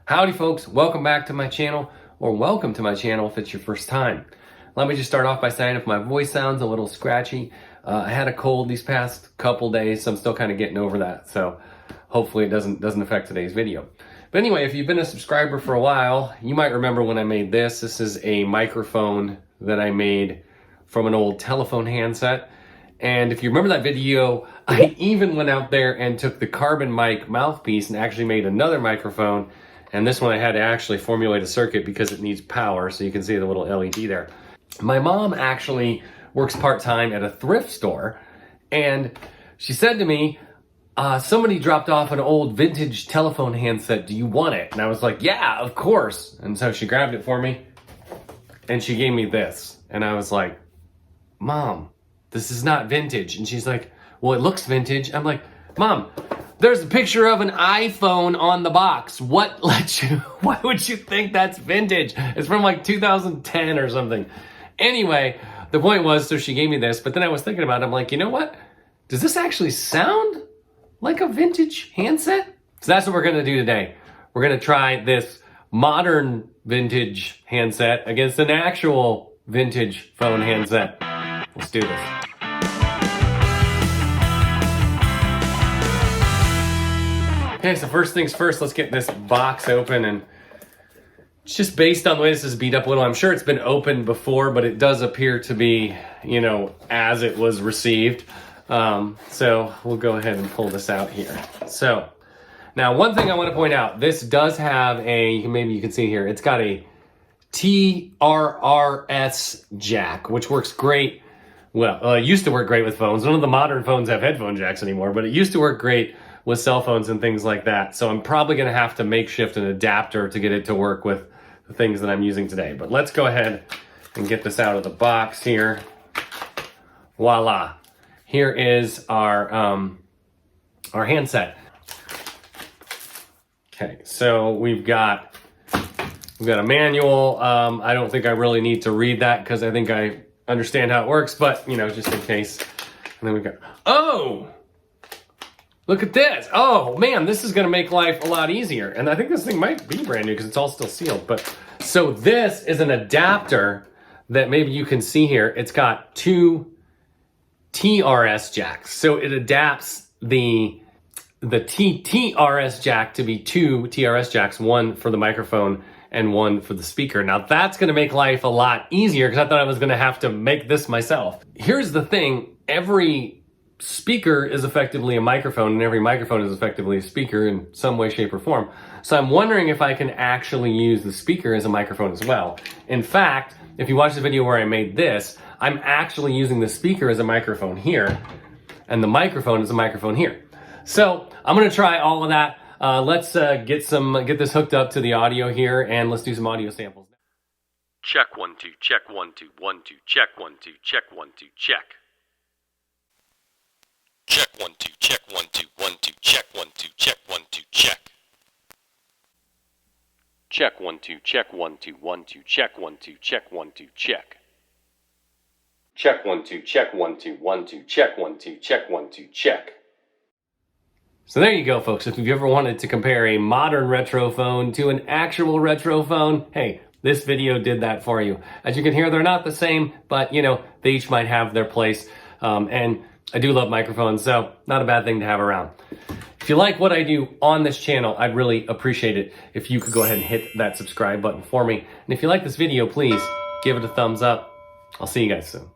Howdy folks, welcome back to my channel, or welcome to my channel if it's your first time. Let me just start off by saying if my voice sounds a little scratchy, I had a cold these past couple days, so I'm still kind of getting over that, so hopefully it doesn't affect today's video. But anyway, if you've been a subscriber for a while, you might remember when I made this. This is a microphone that I made from an old telephone handset. And if you remember that video, I even went out there and took the carbon mic mouthpiece and actually made another microphone. And this one I had to actually formulate a circuit because it needs power, so you can see the little LED there. My mom actually works part-time at a thrift store, and she said to me, somebody dropped off an old vintage telephone handset, do you want it? And I was like, yeah, of course. And so she grabbed it for me, and she gave me this. And I was like, Mom, this is not vintage. And she's like, well, it looks vintage. I'm like, Mom, there's a picture of an iPhone on the box. Why would you think that's vintage? It's from like 2010 or something. Anyway, the point was, so she gave me this, but then I was thinking about it. I'm like, you know what? Does this actually sound like a vintage handset? So that's what we're gonna do today. We're gonna try this modern vintage handset against an actual vintage phone handset. Let's do this. Okay, so first things first, let's get this box open, and it's just based on the way this is beat up a little. I'm sure it's been opened before, but it does appear to be, you know, as it was received. So we'll go ahead and pull this out here. So now one thing I want to point out, this does have maybe you can see here, it's got a TRRS jack, which works great. Well, it used to work great with phones. None of the modern phones have headphone jacks anymore, but it used to work great with cell phones and things like that. So I'm probably gonna have to makeshift an adapter to get it to work with the things that I'm using today. But let's go ahead and get this out of the box here. Voila. Here is our handset. Okay, so we've got a manual. I don't think I really need to read that because I think I understand how it works, but you know, just in case. And then we've got, oh! Look at this. Oh man, this is gonna make life a lot easier. And I think this thing might be brand new because it's all still sealed. But so this is an adapter that maybe you can see here. It's got two TRS jacks. So it adapts the TRS jack to be two TRS jacks, one for the microphone and one for the speaker. Now that's gonna make life a lot easier because I thought I was gonna have to make this myself. Here's the thing, every speaker is effectively a microphone, and every microphone is effectively a speaker in some way, shape, or form. So I'm wondering if I can actually use the speaker as a microphone as well. In fact, if you watch the video where I made this, I'm actually using the speaker as a microphone here, and the microphone is a microphone here. So I'm gonna try all of that. Let's get this hooked up to the audio here, and let's do some audio samples. Check 1 2, check 1 2, 1 2, check 1 2, check 1 2, check. Check 1 2, check 1 2, 1 2, check 1 2, check 1 2, check. Check 1 2, check 1 2, 1 2, check 1 2, check 1 2, check. Check 1 2, check 1 2, 1 2, check 1 2, check 1 2, check. So there you go, folks. If you've ever wanted to compare a modern retro phone to an actual retro phone, hey, this video did that for you. As you can hear, they're not the same, but you know, they each might have their place. And I do love microphones, so not a bad thing to have around. If you like what I do on this channel, I'd really appreciate it if you could go ahead and hit that subscribe button for me. And if you like this video, please give it a thumbs up. I'll see you guys soon.